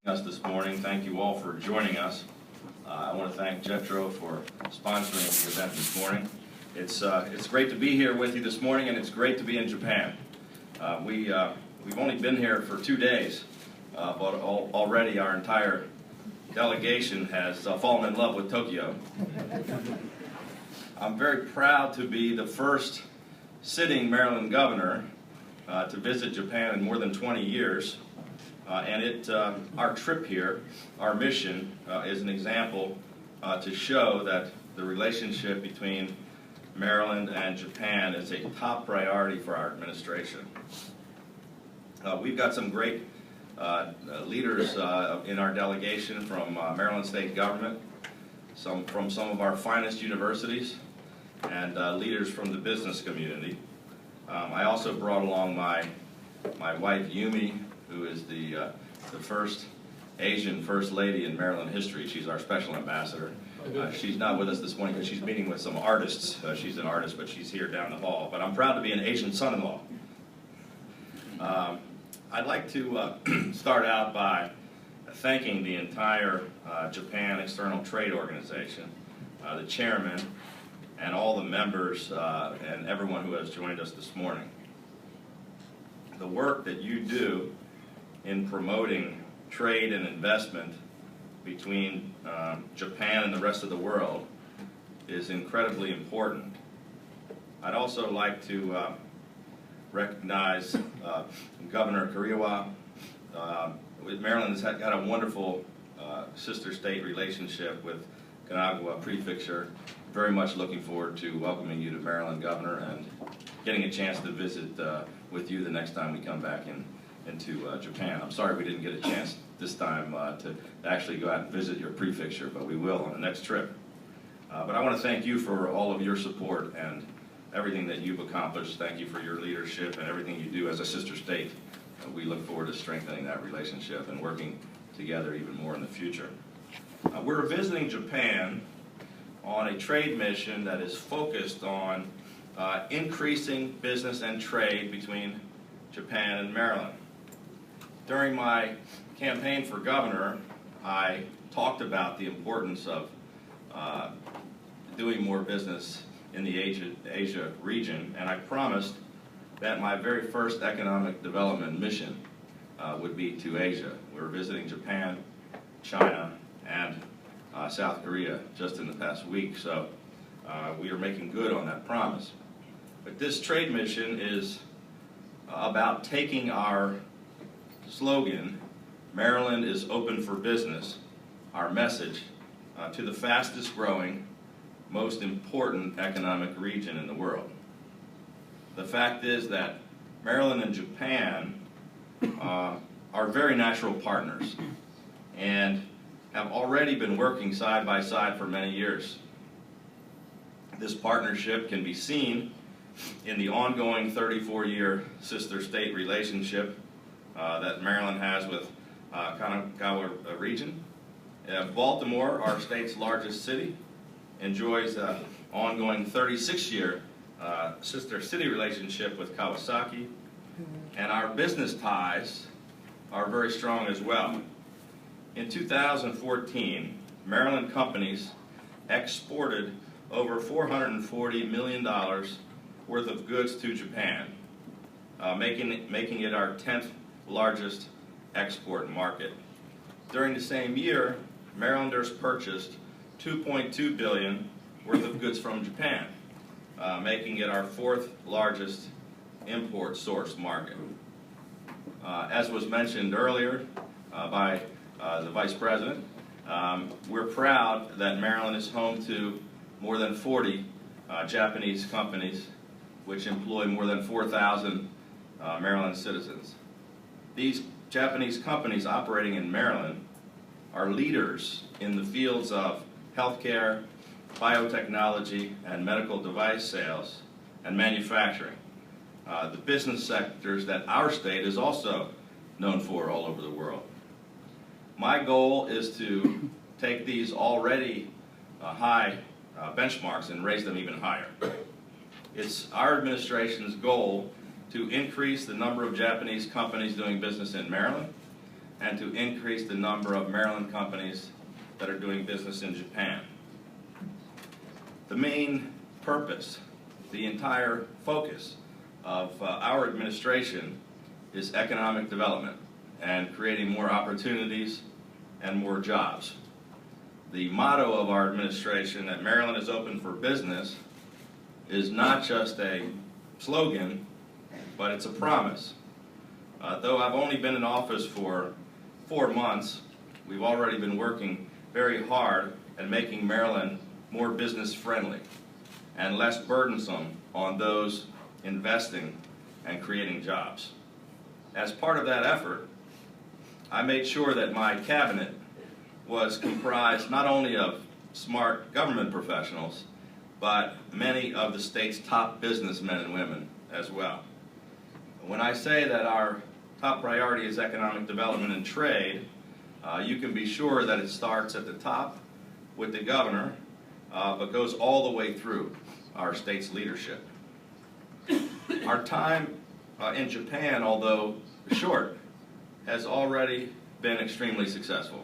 Us this morning. Thank you all for joining us. I want to thank Jetro for sponsoring the event this morning. It's great to be here with you this morning, and it's great to be in Japan. We've only been here for 2 days, but already our entire delegation has fallen in love with Tokyo. I'm very proud to be the first sitting Maryland governor to visit Japan in more than 20 years. Our trip here, our mission, is an example to show that the relationship between Maryland and Japan is a top priority for our administration. We've got some great leaders in our delegation from Maryland State Government, from some of our finest universities, and leaders from the business community. I also brought along my wife, Yumi, who is the first Asian First Lady in Maryland history. She's our special ambassador. She's not with us this morning because she's meeting with some artists. She's an artist, but she's here down the hall. But I'm proud to be an Asian son-in-law. I'd like to start out by thanking the entire Japan External Trade Organization, the chairman, and all the members and everyone who has joined us this morning. The work that you do in promoting trade and investment between Japan and the rest of the world is incredibly important. I'd also like to recognize Governor Kuriwa. Maryland has got a wonderful sister state relationship with Kanagawa Prefecture. Very much looking forward to welcoming you to Maryland, Governor, and getting a chance to visit with you the next time we come back into Japan. I'm sorry we didn't get a chance this time to actually go out and visit your prefecture, but we will on the next trip. But I want to thank you for all of your support and everything that you've accomplished. Thank you for your leadership and everything you do as a sister state. We look forward to strengthening that relationship and working together even more in the future. We're visiting Japan on a trade mission that is focused on increasing business and trade between Japan and Maryland. During my campaign for governor, I talked about the importance of doing more business in the Asia region, and I promised that my very first economic development mission would be to Asia. We're visiting Japan, China, and South Korea just in the past week, so we are making good on that promise. But this trade mission is about taking our slogan, Maryland is open for business, our message, to the fastest growing, most important economic region in the world. The fact is that Maryland and Japan are very natural partners and have already been working side by side for many years. This partnership can be seen in the ongoing 34-year sister state relationship that Maryland has with Kanagawa region. Baltimore, our state's largest city, enjoys an ongoing 36-year sister city relationship with Kawasaki, and our business ties are very strong as well. In 2014, Maryland companies exported over $440 million worth of goods to Japan, making it our 10th largest export market. During the same year, Marylanders purchased $2.2 billion worth of goods from Japan, making it our 4th largest import source market. As was mentioned earlier by the Vice President, we're proud that Maryland is home to more than 40 Japanese companies which employ more than 4,000 Maryland citizens. These Japanese companies operating in Maryland are leaders in the fields of healthcare, biotechnology, and medical device sales and manufacturing, the business sectors that our state is also known for all over the world. My goal is to take these already high benchmarks and raise them even higher. It's our administration's goal to increase the number of Japanese companies doing business in Maryland, and to increase the number of Maryland companies that are doing business in Japan. The main purpose, the entire focus of our administration is economic development and creating more opportunities and more jobs. The motto of our administration, that Maryland is open for business, is not just a slogan, but it's a promise. Though I've only been in office for 4 months, we've already been working very hard at making Maryland more business friendly and less burdensome on those investing and creating jobs. As part of that effort, I made sure that my cabinet was comprised not only of smart government professionals, but many of the state's top businessmen and women as well. When I say that our top priority is economic development and trade, you can be sure that it starts at the top with the governor, but goes all the way through our state's leadership. Our time in Japan, although short, has already been extremely successful.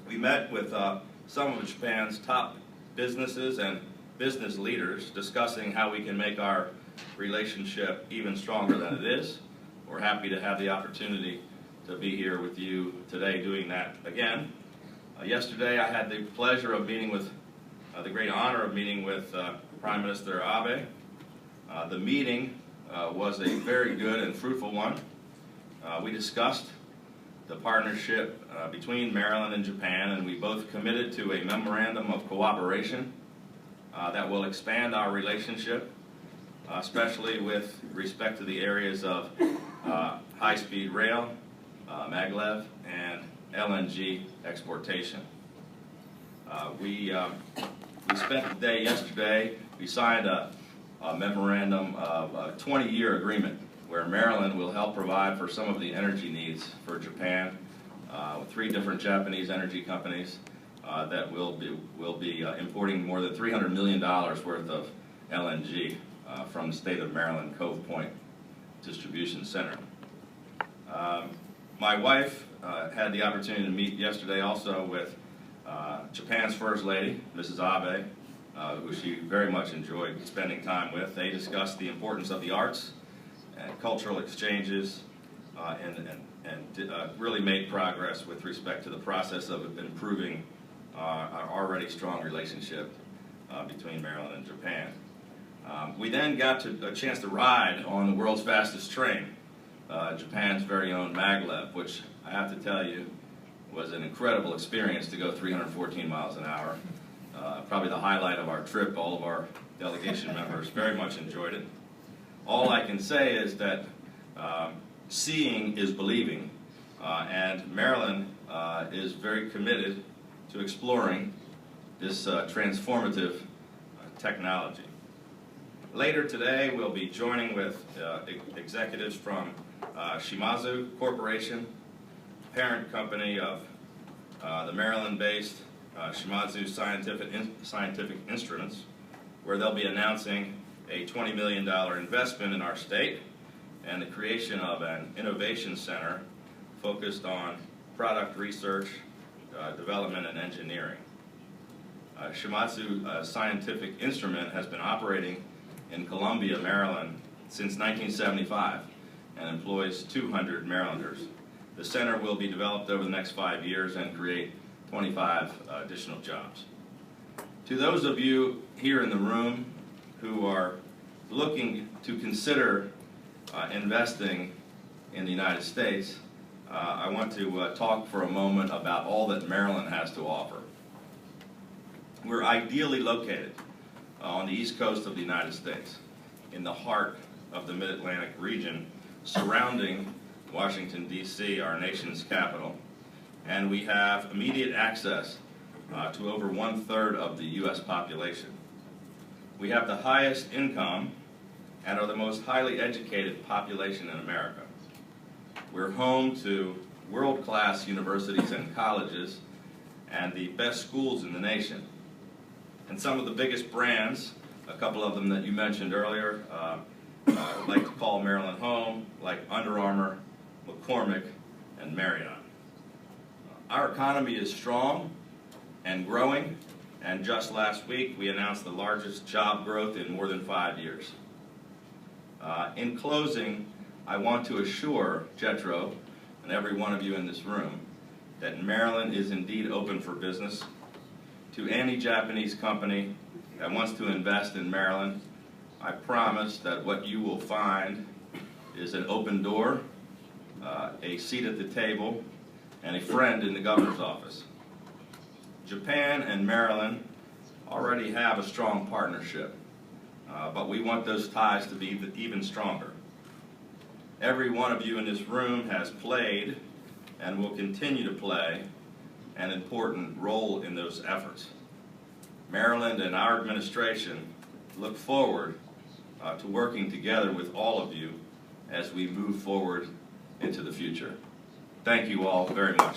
We met with some of Japan's top businesses and business leaders discussing how we can make our relationship even stronger than it is. We're happy to have the opportunity to be here with you today doing that again. Yesterday I had the pleasure of meeting with, the great honor of meeting with Prime Minister Abe. The meeting was a very good and fruitful one. We discussed the partnership between Maryland and Japan, and we both committed to a memorandum of cooperation that will expand our relationship, especially with respect to the areas of high-speed rail, Maglev, and LNG exportation. We spent the day yesterday, we signed a memorandum of a 20-year agreement where Maryland will help provide for some of the energy needs for Japan, with 3 different Japanese energy companies that will be importing more than $300 million worth of LNG from the state of Maryland Cove Point Distribution Center. My wife had the opportunity to meet yesterday also with Japan's First Lady, Mrs. Abe, who she very much enjoyed spending time with. They discussed the importance of the arts and cultural exchanges, and really made progress with respect to the process of improving our already strong relationship between Maryland and Japan. We then got a chance to ride on the world's fastest train, Japan's very own Maglev, which I have to tell you was an incredible experience to go 314 miles an hour. Probably the highlight of our trip. All of our delegation members very much enjoyed it. All I can say is that seeing is believing, and Maryland is very committed to exploring this transformative technology. Later today, we'll be joining with executives from Shimazu Corporation, parent company of the Maryland-based Shimazu Scientific Instruments, where they'll be announcing a $20 million investment in our state and the creation of an innovation center focused on product research, development, and engineering. Shimazu Scientific Instrument has been operating in Columbia, Maryland since 1975 and employs 200 Marylanders. The center will be developed over the next 5 years and create 25 additional jobs. To those of you here in the room who are looking to consider investing in the United States, I want to talk for a moment about all that Maryland has to offer. We're ideally located on the east coast of the United States, in the heart of the Mid-Atlantic region, surrounding Washington, D.C., our nation's capital, and we have immediate access to over 1/3 of the U.S. population. We have the highest income and are the most highly educated population in America. We're home to world-class universities and colleges and the best schools in the nation. And some of the biggest brands, a couple of them that you mentioned earlier, I would like to call Maryland home, like Under Armour, McCormick, and Meryland. Our economy is strong and growing, and just last week we announced the largest job growth in more than 5 years. In closing, I want to assure Jetro and every one of you in this room that Meryland is indeed open for business. To any Japanese company that wants to invest in Meryland, I promise that what you will find is an open door, a seat at the table, and a friend in the governor's office. Japan and Meryland already have a strong partnership, but we want those ties to be even stronger. Every one of you in this room has played and will continue to play an important role in those efforts. Meryland and our administration look forward to working together with all of you as we move forward into the future. Thank you all very much.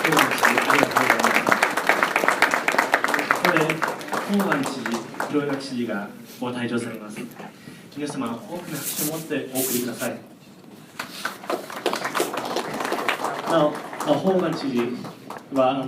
ここでホーガン知事、黒岩知事がご退場されます。皆様、大きな拍手を持ってお送りください。なお、ホーガン知事は